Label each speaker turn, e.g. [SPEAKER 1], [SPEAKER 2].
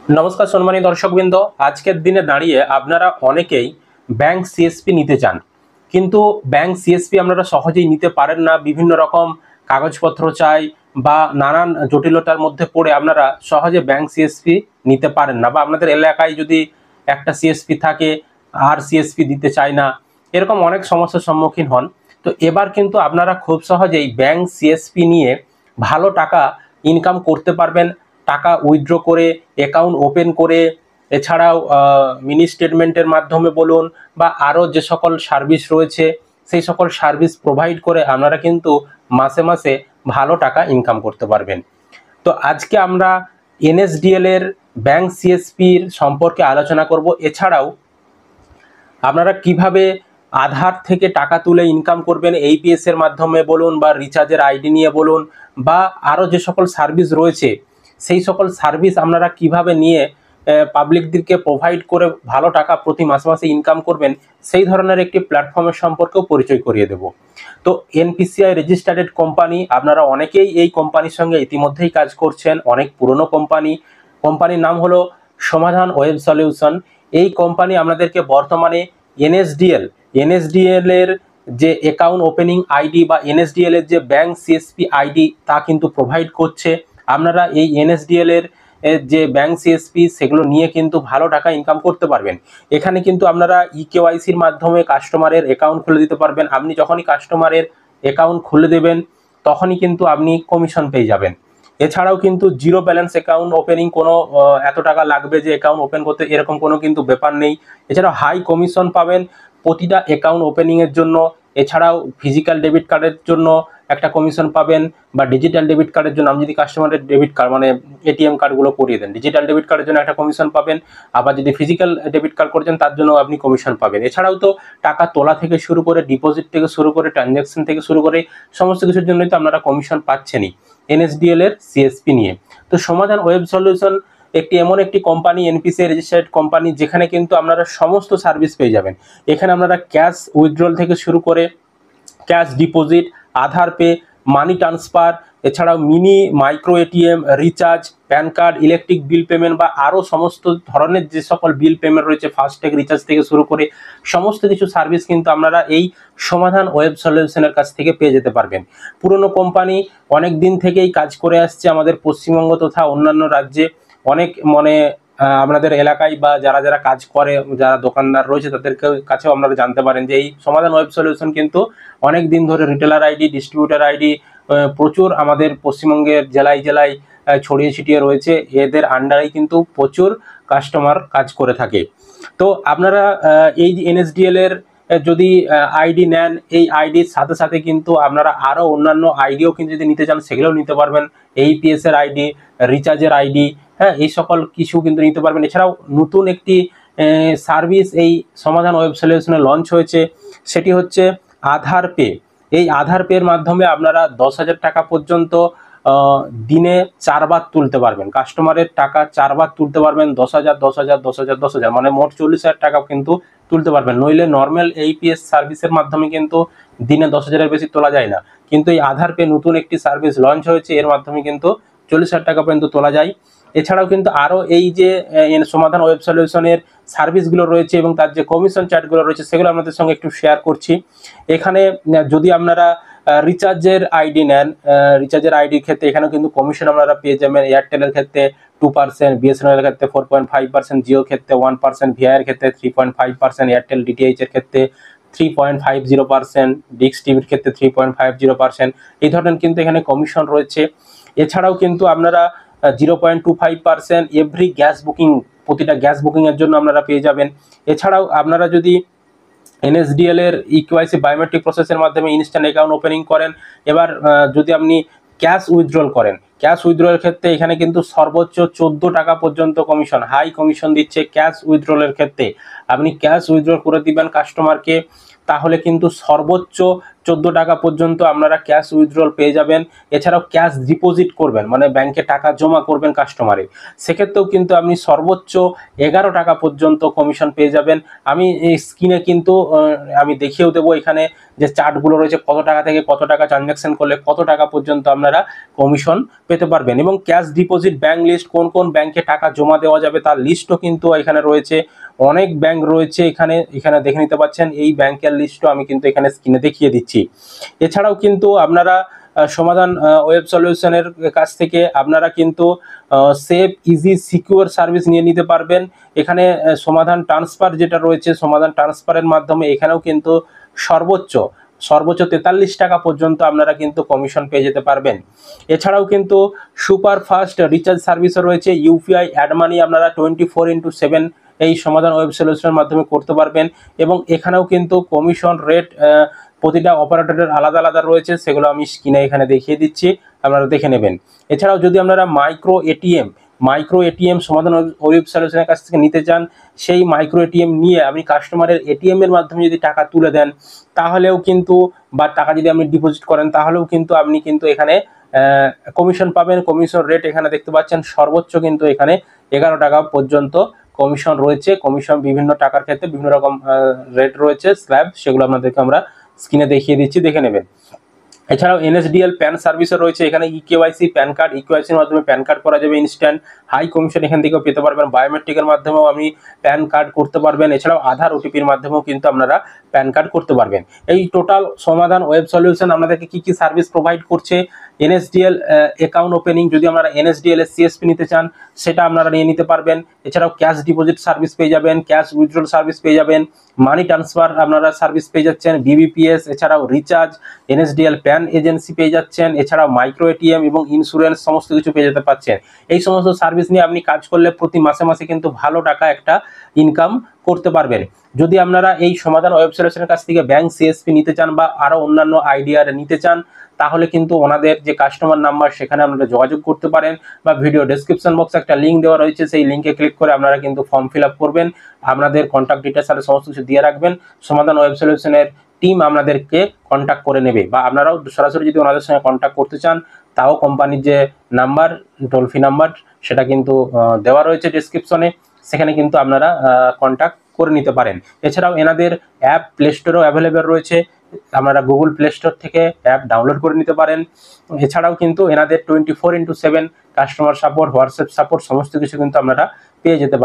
[SPEAKER 1] নমস্কার সম্মানীয় দর্শকবৃন্দ, আজকের দিনে দাঁড়িয়ে আপনারা অনেকেই ব্যাংক সিএসপি নিতে চান, কিন্তু ব্যাংক সিএসপি আপনারা সহজেই নিতে পারেন না। বিভিন্ন রকম কাগজপত্র চাই বা নানান জটিলতার মধ্যে পড়ে আপনারা সহজে ব্যাংক সিএসপি নিতে পারেন না, বা আপনাদের এলাকায় যদি একটা সিএসপি থাকে আর সিএসপি দিতে চায় না, এরকম অনেক সমস্যার সম্মুখীন হন। তো এবার কিন্তু আপনারা খুব সহজেই ব্যাংক সিএসপি নিয়ে ভালো টাকা ইনকাম করতে পারবেন। টাকা উইথড্র করে, অ্যাকাউন্ট ওপেন করে, এছাড়াও মিনি স্টেটমেন্টের মাধ্যমে বলুন বা আরও যে সকল সার্ভিস রয়েছে সেই সকল সার্ভিস প্রোভাইড করে আপনারা কিন্তু মাসে মাসে ভালো টাকা ইনকাম করতে পারবেন। তো আজকে আমরা এনএসডিএল এর ব্যাংক সিএসপির সম্পর্কে আলোচনা করব। এছাড়াও আপনারা কিভাবে আধার থেকে টাকা তুলে ইনকাম করবেন এইপিএস এর মাধ্যমে বলুন বা রিচার্জের আইডি নিয়ে বলুন, বা আরও যে সকল সার্ভিস রয়েছে সেই সকল সার্ভিস আপনারা কিভাবে নিয়ে পাবলিকদেরকে প্রোভাইড করে ভালো টাকা প্রতি মাসে মাসে ইনকাম করবেন, সেই ধরনের একটি প্ল্যাটফর্মের সম্পর্কেও পরিচয় করিয়ে দেব। তো এনপিসিআই রেজিস্টার্ড কোম্পানি, আপনারা অনেকেই এই কোম্পানির সঙ্গে ইতিমধ্যেই কাজ করছেন, অনেক পুরনো কোম্পানির নাম হলো সমাধান ওয়েব সলিউশন। এই কোম্পানি আপনাদেরকে বর্তমানে এনএসডিএল এর যে অ্যাকাউন্ট ওপেনিং আইডি বা এনএসডিএল এর যে ব্যাংক সিএসপি আইডি তা কিন্তু প্রোভাইড করছে। আপনারা এই এনএসডিএল এর যে ব্যাংক সিএসপি সেগুলো নিয়ে কিন্তু ভালো টাকা ইনকাম করতে পারবেন। এখানে কিন্তু আপনারা ইকেওয়াইসির মাধ্যমে কাস্টমারের অ্যাকাউন্ট খুলে দিতে পারবেন। আপনি যখনই কাস্টমারের অ্যাকাউন্ট খুলে দেবেন তখনই কিন্তু আপনি কমিশন পেয়ে যাবেন। এছাড়াও কিন্তু জিরো ব্যালেন্স অ্যাকাউন্ট ওপেনিং, কোনো এত টাকা লাগবে যে অ্যাকাউন্ট ওপেন করতে, এরকম কোনো কিন্তু ব্যাপার নেই। এছাড়াও হাই কমিশন পাবেন প্রতিটা অ্যাকাউন্ট ওপেনিংয়ের জন্য। এছাড়াও ফিজিক্যাল ডেবিট কার্ডের জন্য একটা কমিশন পাবেন, বা ডিজিটাল ডেবিট কার্ডের জন্য আপনি যদি কাস্টমারের ডেবিট কার্ড মানে এটিএম কার্ডগুলো করিয়ে দেন, ডিজিটাল ডেবিট কার্ডের জন্য একটা কমিশন পাবেন। আবার যদি ফিজিক্যাল ডেবিট কার্ড করছেন তার জন্য আপনি কমিশন পাবেন। এছাড়াও তো টাকা তোলা থেকে শুরু করে, ডিপোজিট থেকে শুরু করে, ট্রানজ্যাকশন থেকে শুরু করে সমস্ত কিছুর জন্যই তো আপনারা কমিশন পাচ্ছেনই এনএসডিএল এর সিএসপি নিয়ে। তো সমাধান ওয়েব সলিউশন এমন একটি কোম্পানি, এনপিসিআই রেজিস্টার্ড কোম্পানি, যেখানে কিন্তু আপনারা সমস্ত সার্ভিস পেয়ে যাবেন। এখানে আপনারা ক্যাশ উইথড্রল থেকে শুরু করে ক্যাশ ডিপোজিট, আধার পে, মানি ট্রান্সফার, এছাড়াও mini micro ATM, recharge, pan card, electric bill payment বা আরও সমস্ত ধরনের যে সকল বিল পেমেন্ট রয়েছে, ফাস্ট্যাগ রিচার্জ থেকে শুরু করে সমস্ত কিছু সার্ভিস কিন্তু আপনারা এই সমাধান ওয়েব সলিউশনের কাছ থেকে পেয়ে যেতে পারবেন। পুরনো কোম্পানি, অনেক দিন থেকেই কাজ করে আসছে আমাদের পশ্চিমবঙ্গ তথা অন্যান্য রাজ্যে। অনেক আপনাদের এলাকায় বা যারা যারা কাজ করে, যারা দোকানদার রয়েছে তাদের কাছেও আপনারা জানতে পারেন যে এই সমাধান ওয়েব সলিউশন কিন্তু অনেক দিন ধরে রিটেলার আইডি, ডিস্ট্রিবিউটার আইডি প্রচুর আমাদের পশ্চিমবঙ্গের জেলায় জেলায় ছড়িয়ে ছিটিয়ে রয়েছে। এদের আন্ডারেই কিন্তু প্রচুর কাস্টমার কাজ করে থাকে। তো আপনারা এই এনএসডিএল এর যদি আইডি নেন, এই আইডির সাথে সাথে কিন্তু আপনারা আরও অন্যান্য আইডিও কিন্তু যদি নিতে চান সেগুলোও নিতে পারবেন। এইপিএস এর আইডি, রিচার্জের আইডি, হ্যাঁ, এই সকল কিছু কিন্তু নিতে পারবেন। এছাড়াও নতুন একটি সার্ভিস এই সমাধান ওয়েব সলিউশনে লঞ্চ হয়েছে, সেটি হচ্ছে আধার পে। এই আধার পের মাধ্যমে আপনারা 10,000 টাকা পর্যন্ত দিনে 4 বার তুলতে পারবেন। কাস্টমারের টাকা 4 বার তুলতে পারবেন, 10,000 10,000 10,000 10,000, মানে মোট 40,000 টাকা কিন্তু তুলতে পারবেন। নইলে নর্মাল এইপিএস সার্ভিসের মাধ্যমে কিন্তু দিনে 10,000-এর বেশি তোলা যায় না। কিন্তু এই আধার পে নতুন একটি সার্ভিস লঞ্চ হয়েছে, এর মাধ্যমে কিন্তু 40,000 টাকা পর্যন্ত তোলা যায়। এছাড়াও কিন্তু আরও এই যে সমাধান ওয়েব সলিউশনের সার্ভিসগুলো রয়েছে এবং তার যে কমিশন চার্টগুলো রয়েছে সেগুলো আপনাদের সঙ্গে একটু শেয়ার করছি। এখানে যদি আপনারা রিচার্জের আইডি নেন, রিচার্জের আইডির ক্ষেত্রে এখানেও কিন্তু কমিশন আপনারা পেয়ে যাবেন। এয়ারটেলের ক্ষেত্রে 2%, বিএসএনএল এর ক্ষেত্রে 4.5%, জিওর ক্ষেত্রে 1%, ভিআই এর ক্ষেত্রে 3.5%, এয়ারটেল ডিটিএইচ এর ক্ষেত্রে 3.50%, ডিক্স টিভির ক্ষেত্রে 3.50%। এই ধরনের কিন্তু এখানে কমিশন রয়েছে। এছাড়াও কিন্তু আপনারা 0.25% এভরি গ্যাস বুকিং, প্রতিটা গ্যাস বুকিংয়ের জন্য আপনারা পেয়ে যাবেন। এছাড়াও আপনারা যদি এনএসডিএল এর ইকেওয়াইসি বায়োমেট্রিক প্রসেসের মাধ্যমে ইনস্ট্যান্ট অ্যাকাউন্ট ওপেনিং করেন, এবার যদি আপনি ক্যাশ উইথড্রল করেন, ক্যাশ উইথড্রলের ক্ষেত্রে এখানে কিন্তু সর্বোচ্চ 14 টাকা পর্যন্ত কমিশন, হাই কমিশন দিচ্ছে ক্যাশ উইথড্রলের ক্ষেত্রে। আপনি ক্যাশ উইথড্রল করে দিবেন কাস্টমারকে, তাহলে কিন্তু সর্বোচ্চ 14 টাকা পর্যন্ত আপনারা ক্যাশ উইথড্রল পেয়ে যাবেন। এছাড়াও ক্যাশ ডিপোজিট করবেন, মানে ব্যাংকে টাকা জমা করবেন কাস্টমারের, সেক্ষেত্রেও কিন্তু আপনি সর্বোচ্চ 11 টাকা পর্যন্ত কমিশন পেয়ে যাবেন। আমি এই স্ক্রিনে কিন্তু আমি দেখিয়েও দেবো এখানে যে চার্টগুলো রয়েছে, কত টাকা থেকে কত টাকা ট্রানজ্যাকশন করলে কত টাকা পর্যন্ত আপনারা কমিশন পেতে পারবেন। এবং ক্যাশ ডিপোজিট ব্যাংক লিস্ট, কোন কোন ব্যাংকে টাকা জমা দেওয়া যাবে তার লিস্টও কিন্তু এখানে রয়েছে। অনেক ব্যাংক রয়েছে এখানে দেখে নিতে পাচ্ছেন। এই ব্যাংকের লিস্টও আমি কিন্তু এখানে স্ক্রিনে দেখিয়ে দিচ্ছি। এছাড়াও কিন্তু আপনারা সমাধান ওয়েব সলিউশনের কাছ থেকে আপনারা কিন্তু সেফ, ইজি, সিকিউর সার্ভিস নিয়ে নিতে পারবেন। এখানে সমাধান ট্রান্সফার যেটা রয়েছে, সমাধান ট্রান্সফারের মাধ্যমে এখানেও কিন্তু সর্বোচ্চ 43 টাকা পর্যন্ত আপনারা কিন্তু কমিশন পেয়ে যেতে পারবেন। এছাড়াও কিন্তু সুপার ফাস্ট রিচার্জ সার্ভিসও রয়েছে। ইউপিআই অ্যাড মানি আপনারা 24/7 এই সমাধান ওয়েব সলিউশনের মাধ্যমে করতে পারবেন। এবং এখানেও কিন্তু কমিশন রেট প্রতিটা অপারেটরের আলাদা আলাদা রয়েছে, সেগুলো আমি স্ক্রিনে এখানে দেখিয়ে দিচ্ছি, আপনারা দেখে নেবেন। এছাড়াও যদি আপনারা মাইক্রো এটিএম সমাধান ওয়েব সলিউশনের কাছ থেকে নিতে চান, সেই মাইক্রো এটিএম নিয়ে আপনি কাস্টমারের এটিএম এর মাধ্যমে যদি টাকা তুলে দেন তাহলেও কিন্তু, বা টাকা যদি আপনি ডিপোজিট করেন তাহলেও কিন্তু আপনি কিন্তু এখানে কমিশন পাবেন। কমিশন রেট এখানে দেখতে পাচ্ছেন, সর্বোচ্চ কিন্তু এখানে 11 টাকা পর্যন্ত কমিশন রয়েছে। কমিশন বিভিন্ন টাকার ক্ষেত্রে বিভিন্ন রকম রেট রয়েছে, স্ল্যাব, সেগুলো আপনাদেরকে আমরা স্ক্রিনে দেখিয়ে দিচ্ছি, দেখে নেবেন। এছাড়াও এনএসডিএল প্যান সার্ভিসও রয়েছে। এখানে ইকেওয়াইসি প্যান কার্ড, ইকেওয়াইসির মাধ্যমে প্যান কার্ড করা যাবে ইনস্ট্যান্ট, হাই কমিশন এখান থেকেও পেতে পারবেন। বায়োমেট্রিকের মাধ্যমেও আপনি প্যান কার্ড করতে পারবেন। এছাড়াও আধার ওটিপির মাধ্যমেও কিন্তু আপনারা প্যান কার্ড করতে পারবেন। এই টোটাল সমাধান ওয়েব সলিউশন আপনাদেরকে কি কি সার্ভিস প্রোভাইড করছে? এনএসডিএল অ্যাকাউন্ট ওপেনিং, যদি আপনারা এনএসডিএল এর সিএসপি নিতে চান সেটা আপনারা নিয়ে নিতে পারবেন। এছাড়াও ক্যাশ ডিপোজিট সার্ভিস পেয়ে যাবেন, ক্যাশ উইথড্রল সার্ভিস পেয়ে যাবেন, মানি ট্রান্সফার আপনারা সার্ভিস পেয়ে যাচ্ছেন, বিবিপিএস, এছাড়াও রিচার্জ, এনএসডিএল প্যান এজেন্সি পেয়ে যাচ্ছেন, এছাড়াও মাইক্রো এটিএম এবং ইন্স্যুরেন্স সমস্ত কিছু পেয়ে যেতে পারছেন। এই সমস্ত সার্ভিস নিয়ে আপনি কাজ করলে প্রতি মাসে মাসে কিন্তু ভালো টাকা একটা ইনকাম করতে পারবেন। যদি আপনারা এই সমাধান ওয়েব সলিউশনের কাছ থেকে ব্যাংক সিএসপি নিতে চান বা আরো অন্যান্য আইডিয়ার নিতে চান, তাহলে কিন্তু ওনাদের যে কাস্টমার নাম্বার সেখানে আপনারা যোগাযোগ করতে পারেন, বা ভিডিও ডেসক্রিপশন বক্সে একটা লিঙ্ক দেওয়া রয়েছে, সেই লিঙ্কে ক্লিক করে আপনারা কিন্তু ফর্ম ফিল আপ করবেন, আপনাদের কন্ট্যাক্ট ডিটেলস আর সমস্ত কিছু দিয়ে রাখবেন। সমাধান ওয়েব সলিউশনের টিম আপনাদেরকে কন্ট্যাক্ট করে নেবে, বা আপনারাও সরাসরি যদি ওনাদের সঙ্গে কন্ট্যাক্ট করতে চান তাও কোম্পানির যে নাম্বার, টোল ফ্রি নাম্বার, সেটা কিন্তু দেওয়া রয়েছে ডেসক্রিপশনে, সেখানে কিন্তু আপনারা কন্ট্যাক্ট করে নিতে পারেন। এছাড়াও এনাদের অ্যাপ প্লে স্টোরেও অ্যাভেলেবেল রয়েছে, আপনারা গুগল প্লে স্টোর থেকে অ্যাপ ডাউনলোড করে নিতে পারেন। এছাড়াও কিন্তু এনাদের 24/7 কাস্টমার সাপোর্ট, হোয়াটসঅ্যাপ সাপোর্ট সমস্ত কিছু কিন্তু আপনারা পেয়ে যেতে পারেন।